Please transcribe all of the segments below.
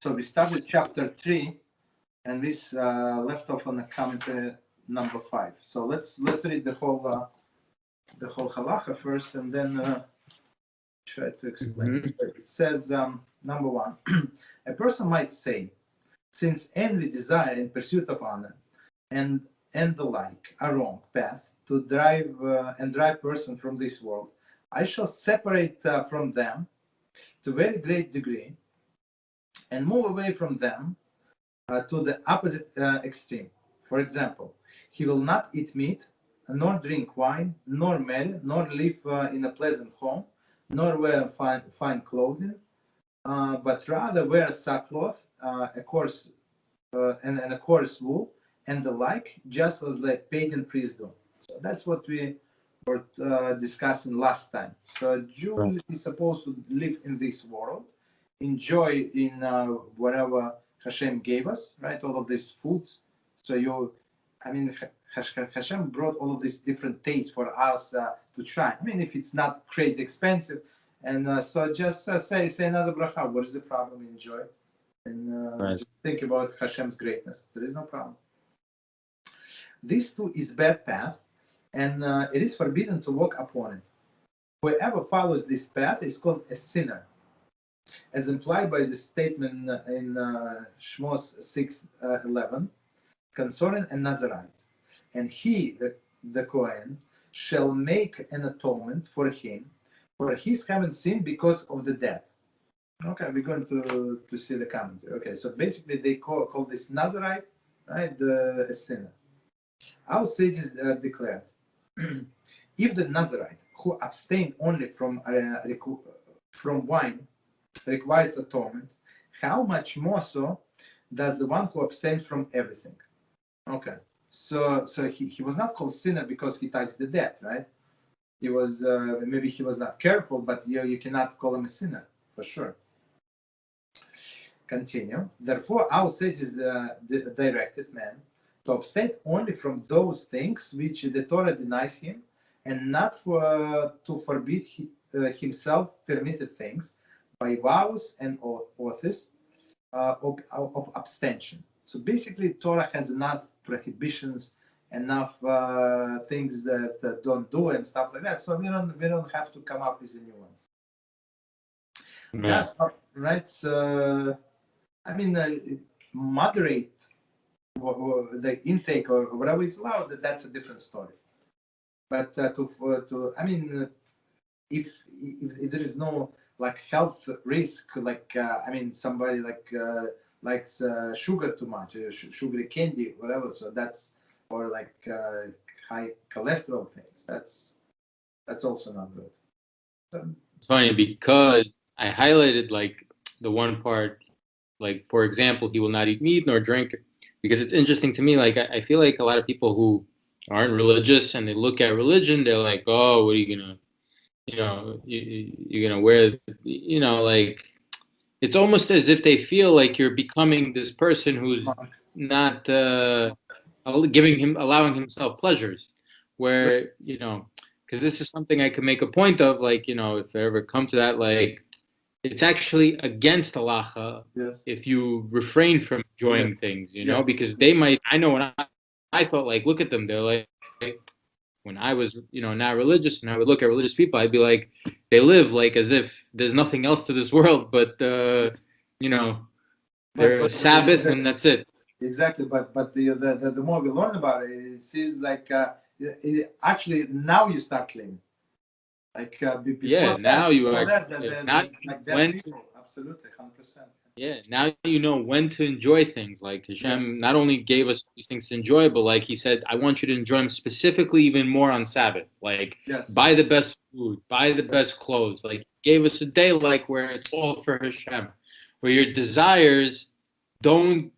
So we started chapter 3, and we left off on the commentary number 5. So let's read the whole Halachah first, and then try to explain. So it says, number 1, a person might say, since envy, desire, and pursuit of honor, and the like are wrong paths to drive person from this world, I shall separate from them to a very great degree and move away from them to the opposite extreme. For example, he will not eat meat, nor drink wine, nor marry, nor live in a pleasant home, nor wear fine clothing, but rather wear sackcloth, a coarse wool, and the like, just as like pagan priests do. So that's what we were discussing last time. So a Jew is supposed to live in this world, enjoy in whatever Hashem gave us, right? All of these foods. So Hashem brought all of these different tastes for us to try. I mean, if it's not crazy expensive, and so just say another bracha. What is the problem? Enjoy, and just think about Hashem's greatness. There is no problem. This too is bad path, and it is forbidden to walk upon it. Whoever follows this path is called a sinner, as implied by the statement in Shmos 6:11 concerning a Nazarite. And he, the Kohen, shall make an atonement for him, for his having sinned because of the death. Okay, we're going to see the commentary. Okay, so basically they call this Nazarite, right, a sinner. Our sages declared, if the Nazarite who abstained only from wine requires atonement, how much more so does the one who abstains from everything? Okay, so he was not called sinner because he touched the death, right? He was maybe he was not careful, but you cannot call him a sinner for sure. Continue. Therefore, our sages directed man to abstain only from those things which the Torah denies him, and not to forbid himself permitted things by vows and oaths of abstention. So basically, Torah has enough prohibitions, enough things that don't do and stuff like that. So we don't have to come up with the new ones. That's right. So moderate the intake or whatever is allowed. That's a different story. But if there is no like health risk, like somebody likes sugar too much, sugary candy, whatever. So that's, or like high cholesterol things. That's also not good. So, it's funny because I highlighted like the one part, like for example, he will not eat meat nor drink, because it's interesting to me. Like I feel like a lot of people who aren't religious and they look at religion, they're like, oh, what are you gonna, you're gonna wear, like it's almost as if they feel like you're becoming this person who's not allowing himself pleasures, where because this is something I can make a point of, like if I ever come to that, like it's actually against Halachah if you refrain from enjoying things, because they might. I know when I thought, like, look at them, they're like when I was, not religious, and I would look at religious people, I'd be like, they live like as if there's nothing else to this world, but there's Sabbath and that's it. Exactly, but the more we learn about it, it seems like actually now you start cleaning. Like now you are absolutely 100%. Yeah, now you know when to enjoy things. Like Hashem not only gave us these things to enjoy, but like He said, I want you to enjoy them specifically, even more on Sabbath. Like buy the best food, buy the best clothes. Like He gave us a day like where it's all for Hashem, where your desires don't,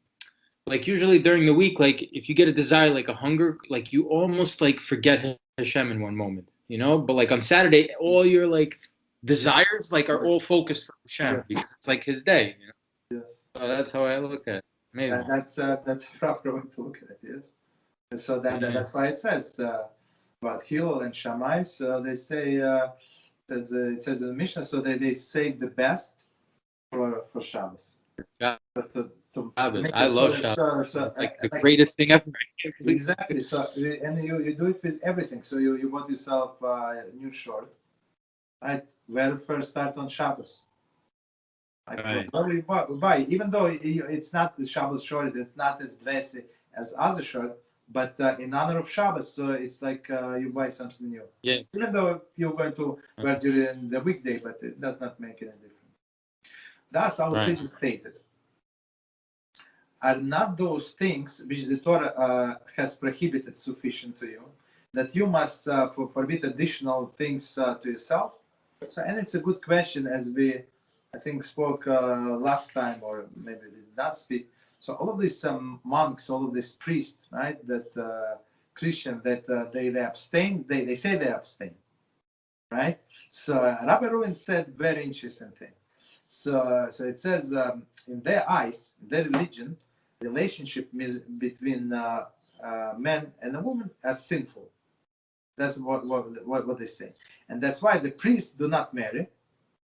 like usually during the week, like if you get a desire like a hunger, like you almost like forget Hashem in one moment, But like on Saturday, all your like desires like are all focused for Hashem because it's like His day, Yes. So that's how I look at it. Maybe. That's a proper way to look at it. Yes. And so that's why it says about Hillel and Shammai. So they say it says in the Mishnah. So they save the best for Shabbos. Shabbos. I love Shabbos. It's like the greatest thing ever. Exactly. So, and you do it with everything. So you bought yourself a new shirt, right? Where first start on Shabbos. Like, right. whatever you buy, even though it's not the Shabbos shirt, it's not as dressy as other shirt, but in honor of Shabbos, so it's like you buy something new. Yeah. Even though you're going to wear during the weekday, but it does not make any difference. Thus, our sage stated, are not those things which the Torah has prohibited sufficient to you, that you must forbid additional things to yourself? So, and it's a good question, as we, I think, spoke last time, or maybe we did not speak. So all of these monks, all of these priests, right, that Christian, that they abstain, they say they abstain, right? So Rabbi Reuven said very interesting thing. So it says in their eyes, their religion, relationship between man and a woman as sinful. That's what they say, and that's why the priests do not marry,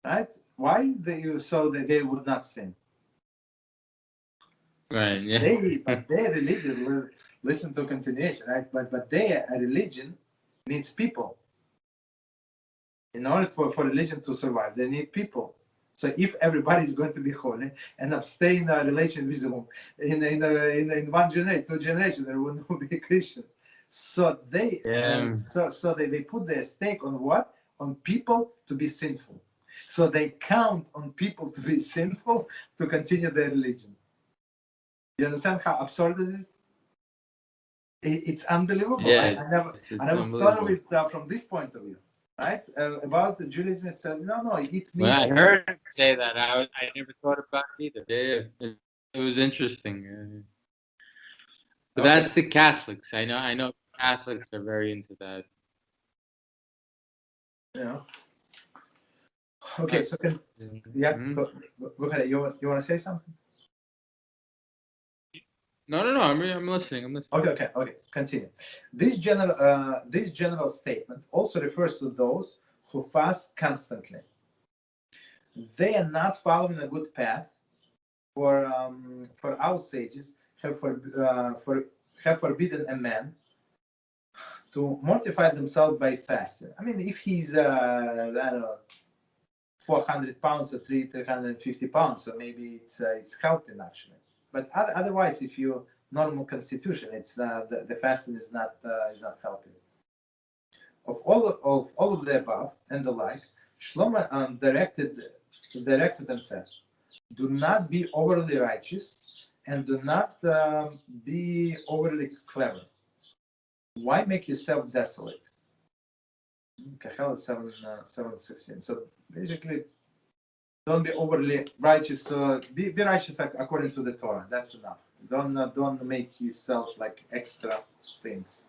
right? Why? So that they would not sin. Right. Yeah. But their religion will listen to continuation, right? But their religion needs people. In order for religion to survive, they need people. So if everybody is going to be holy and abstain relation with the woman, in one generation, 2 generations, there will not be Christians. So they they put their stake on what? On people to be sinful. So they count on people to be sinful to continue their religion. You understand how absurd it is? It's unbelievable. Yeah, I never thought of it from this point of view. Right? About the Judaism itself, no, it means... When I heard him say that, I never thought about it either. Yeah, it was interesting. But that's the Catholics. I know Catholics are very into that. Yeah. Okay, so go ahead. You want to say something? No. I'm listening. Okay. Continue. This general statement also refers to those who fast constantly. They are not following a good path. For our sages have forbidden a man to mortify themselves by fasting. I mean, if he's I don't know, 400 pounds or 350 pounds, so maybe it's helping actually. But otherwise, if you normal constitution, it's the fasting is not helping. Of all of the above and the like, Shlomo directed and said, do not be overly righteous and do not be overly clever. Why make yourself desolate? Kahal 7:16. So basically, don't be overly righteous. Be righteous according to the Torah. That's enough. Don't make yourself like extra things.